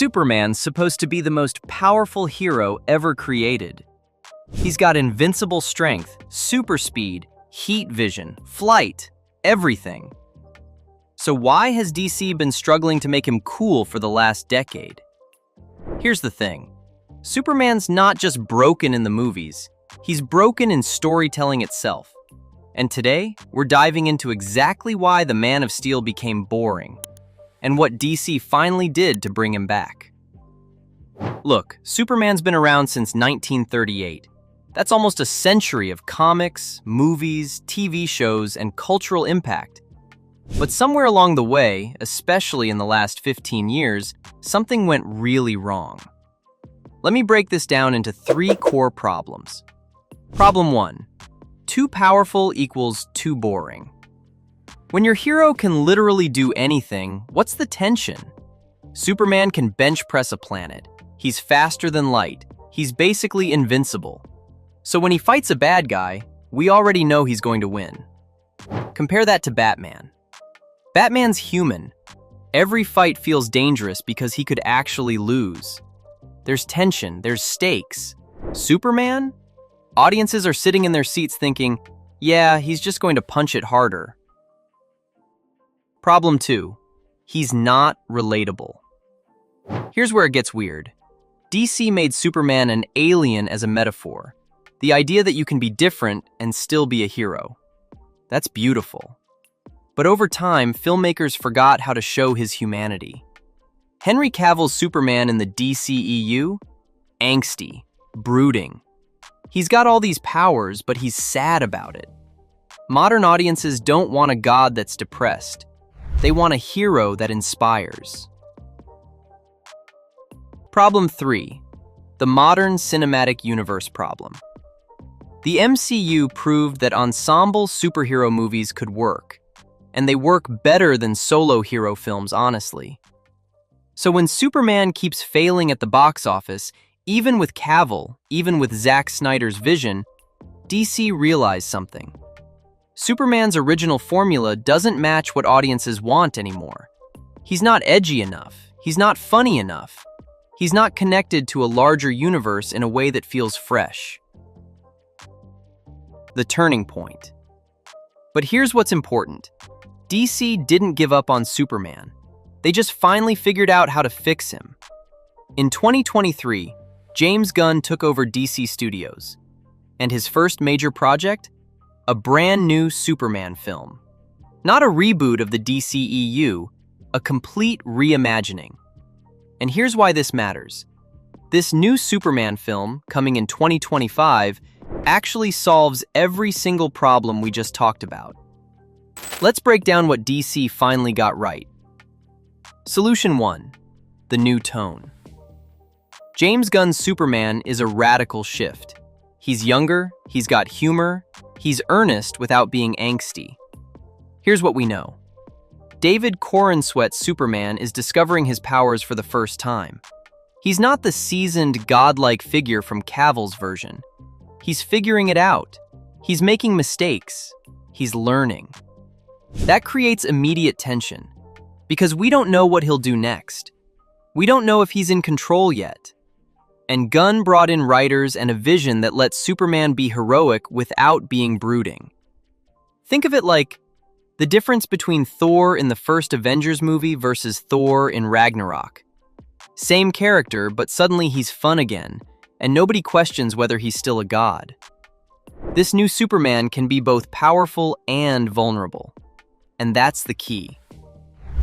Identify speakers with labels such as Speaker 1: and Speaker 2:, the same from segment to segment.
Speaker 1: Superman's supposed to be the most powerful hero ever created. He's got invincible strength, super speed, heat vision, flight, everything. So why has DC been struggling to make him cool for the last decade? Here's the thing. Superman's not just broken in the movies, he's broken in storytelling itself. And today, we're diving into exactly why the Man of Steel became boring, and what DC finally did to bring him back. Look, Superman's been around since 1938. That's almost a century of comics, movies, TV shows, and cultural impact. But somewhere along the way, especially in the last 15 years, something went really wrong. Let me break this down into 3 core problems. Problem 1. Too powerful equals too boring. When your hero can literally do anything, what's the tension? Superman can bench press a planet. He's faster than light. He's basically invincible. So when he fights a bad guy, we already know he's going to win. Compare that to Batman. Batman's human. Every fight feels dangerous because he could actually lose. There's tension, there's stakes. Superman? Audiences are sitting in their seats thinking, yeah, he's just going to punch it harder. Problem 2. He's not relatable. Here's where it gets weird. DC made Superman an alien as a metaphor. The idea that you can be different and still be a hero. That's beautiful. But over time, filmmakers forgot how to show his humanity. Henry Cavill's Superman in the DCEU? Angsty, brooding. He's got all these powers, but he's sad about it. Modern audiences don't want a god that's depressed. They want a hero that inspires. Problem 3. The modern cinematic universe problem. The MCU proved that ensemble superhero movies could work, and they work better than solo hero films, honestly. So when Superman keeps failing at the box office, even with Cavill, even with Zack Snyder's vision, DC realized something. Superman's original formula doesn't match what audiences want anymore. He's not edgy enough. He's not funny enough. He's not connected to a larger universe in a way that feels fresh. The turning point. But here's what's important. DC didn't give up on Superman. They just finally figured out how to fix him. In 2023, James Gunn took over DC Studios. And his first major project? A brand new Superman film. Not a reboot of the DCEU, a complete reimagining. And here's why this matters. This new Superman film, coming in 2025, actually solves every single problem we just talked about. Let's break down what DC finally got right. Solution 1. The new tone. James Gunn's Superman is a radical shift. He's younger, he's got humor, he's earnest without being angsty. Here's what we know. David Corenswet's Superman is discovering his powers for the first time. He's not the seasoned, godlike figure from Cavill's version. He's figuring it out. He's making mistakes. He's learning. That creates immediate tension, because we don't know what he'll do next. We don't know if he's in control yet. And Gunn brought in writers and a vision that lets Superman be heroic without being brooding. Think of it like the difference between Thor in the first Avengers movie versus Thor in Ragnarok. Same character, but suddenly he's fun again, and nobody questions whether he's still a god. This new Superman can be both powerful and vulnerable. And that's the key.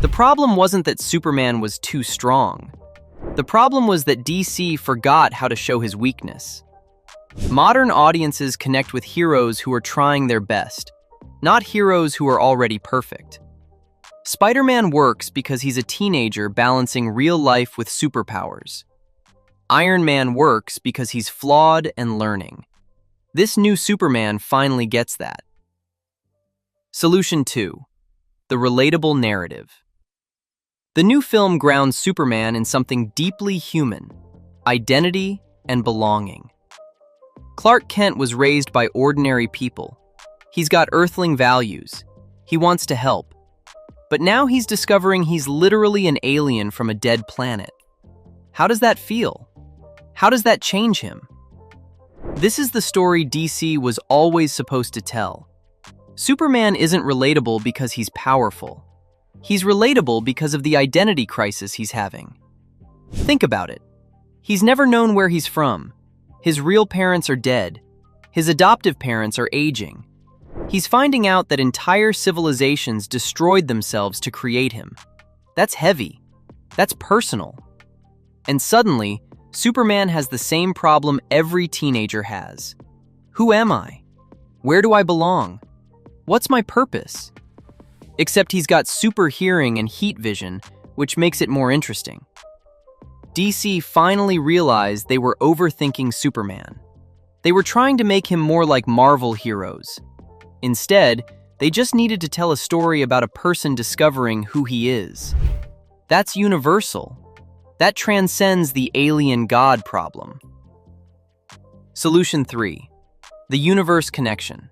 Speaker 1: The problem wasn't that Superman was too strong. The problem was that DC forgot how to show his weakness. Modern audiences connect with heroes who are trying their best, not heroes who are already perfect. Spider-Man works because he's a teenager balancing real life with superpowers. Iron Man works because he's flawed and learning. This new Superman finally gets that. Solution 2. The relatable narrative. The new film grounds Superman in something deeply human: identity and belonging. Clark Kent was raised by ordinary people. He's got earthling values. He wants to help. But now he's discovering he's literally an alien from a dead planet. How does that feel? How does that change him? This is the story DC was always supposed to tell. Superman isn't relatable because he's powerful. He's relatable because of the identity crisis he's having. Think about it. He's never known where he's from. His real parents are dead. His adoptive parents are aging. He's finding out that entire civilizations destroyed themselves to create him. That's heavy. That's personal. And suddenly, Superman has the same problem every teenager has. Who am I? Where do I belong? What's my purpose? Except he's got super hearing and heat vision, which makes it more interesting. DC finally realized they were overthinking Superman. They were trying to make him more like Marvel heroes. Instead, they just needed to tell a story about a person discovering who he is. That's universal. That transcends the alien god problem. Solution 3. The universe connection.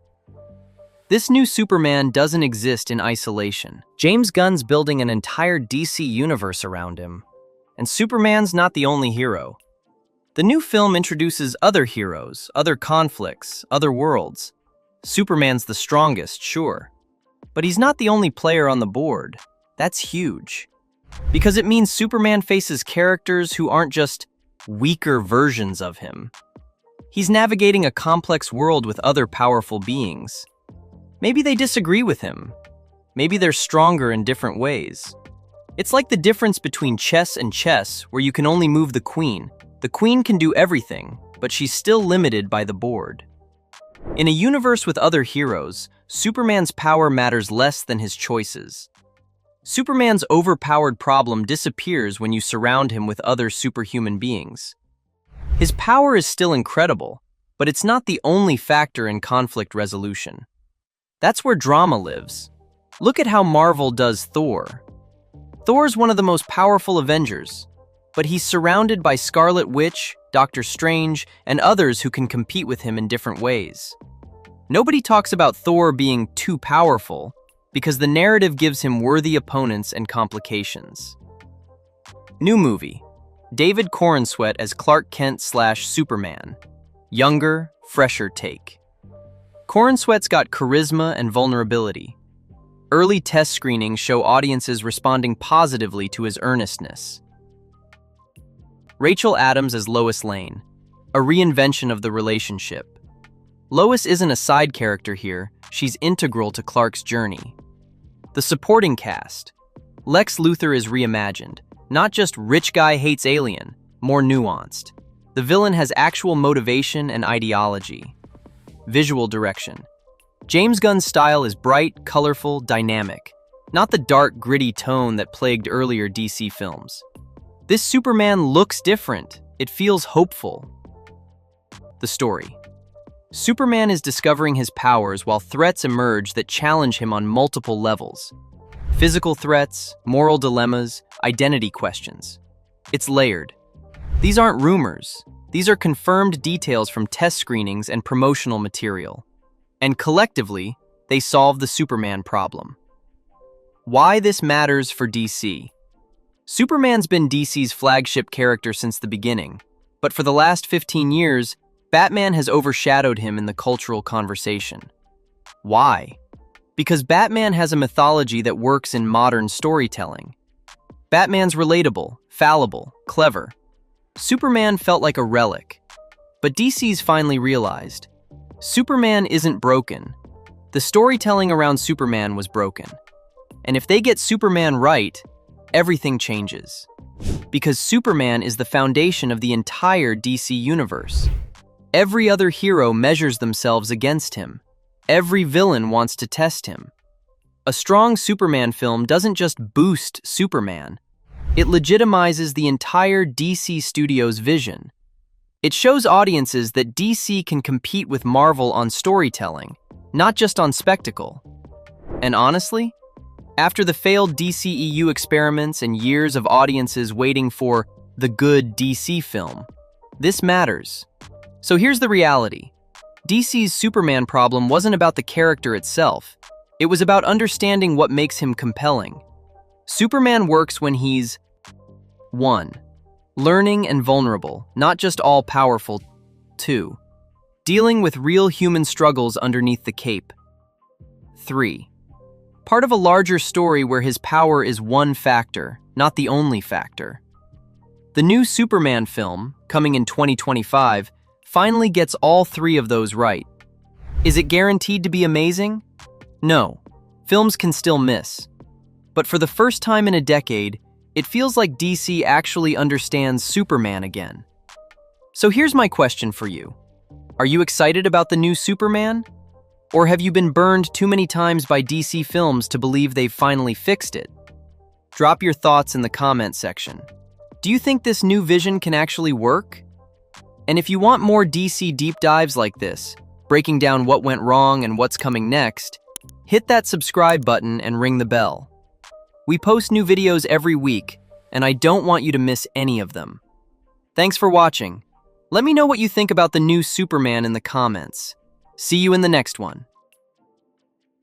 Speaker 1: This new Superman doesn't exist in isolation. James Gunn's building an entire DC universe around him. And Superman's not the only hero. The new film introduces other heroes, other conflicts, other worlds. Superman's the strongest, sure. But he's not the only player on the board. That's huge. Because it means Superman faces characters who aren't just weaker versions of him. He's navigating a complex world with other powerful beings. Maybe they disagree with him. Maybe they're stronger in different ways. It's like the difference between chess and chess, where you can only move the queen. The queen can do everything, but she's still limited by the board. In a universe with other heroes, Superman's power matters less than his choices. Superman's overpowered problem disappears when you surround him with other superhuman beings. His power is still incredible, but it's not the only factor in conflict resolution. That's where drama lives. Look at how Marvel does Thor. Thor's one of the most powerful Avengers, but he's surrounded by Scarlet Witch, Doctor Strange, and others who can compete with him in different ways. Nobody talks about Thor being too powerful, because the narrative gives him worthy opponents and complications. New movie. David Corenswet as Clark Kent/Superman. Younger, fresher take. Corenswet's got charisma and vulnerability. Early test screenings show audiences responding positively to his earnestness. Rachel Adams as Lois Lane, a reinvention of the relationship. Lois isn't a side character here, she's integral to Clark's journey. The supporting cast. Lex Luthor is reimagined. Not just rich guy hates alien, more nuanced. The villain has actual motivation and ideology. Visual direction. James Gunn's style is bright, colorful, dynamic, not the dark, gritty tone that plagued earlier DC films. This Superman looks different. It feels hopeful. The story. Superman is discovering his powers while threats emerge that challenge him on multiple levels. Physical threats, moral dilemmas, identity questions. It's layered. These aren't rumors. These are confirmed details from test screenings and promotional material. And collectively, they solve the Superman problem. Why this matters for DC. Superman's been DC's flagship character since the beginning, but for the last 15 years, Batman has overshadowed him in the cultural conversation. Why? Because Batman has a mythology that works in modern storytelling. Batman's relatable, fallible, clever. Superman felt like a relic. But DC's finally realized, Superman isn't broken. The storytelling around Superman was broken. And if they get Superman right, everything changes. Because Superman is the foundation of the entire DC universe. Every other hero measures themselves against him. Every villain wants to test him. A strong Superman film doesn't just boost Superman. It legitimizes the entire DC studio's vision. It shows audiences that DC can compete with Marvel on storytelling, not just on spectacle. And honestly, after the failed DCEU experiments and years of audiences waiting for the good DC film, this matters. So here's the reality. DC's Superman problem wasn't about the character itself. It was about understanding what makes him compelling. Superman works when he's 1. Learning and vulnerable, not just all-powerful. 2. Dealing with real human struggles underneath the cape. 3. Part of a larger story where his power is one factor, not the only factor. The new Superman film, coming in 2025, finally gets all three of those right. Is it guaranteed to be amazing? No. Films can still miss. But for the first time in a decade, it feels like DC actually understands Superman again. So here's my question for you. Are you excited about the new Superman? Or have you been burned too many times by DC films to believe they've finally fixed it? Drop your thoughts in the comment section. Do you think this new vision can actually work? And if you want more DC deep dives like this, breaking down what went wrong and what's coming next, hit that subscribe button and ring the bell. We post new videos every week, and I don't want you to miss any of them. Thanks for watching. Let me know what you think about the new Superman in the comments. See you in the next one.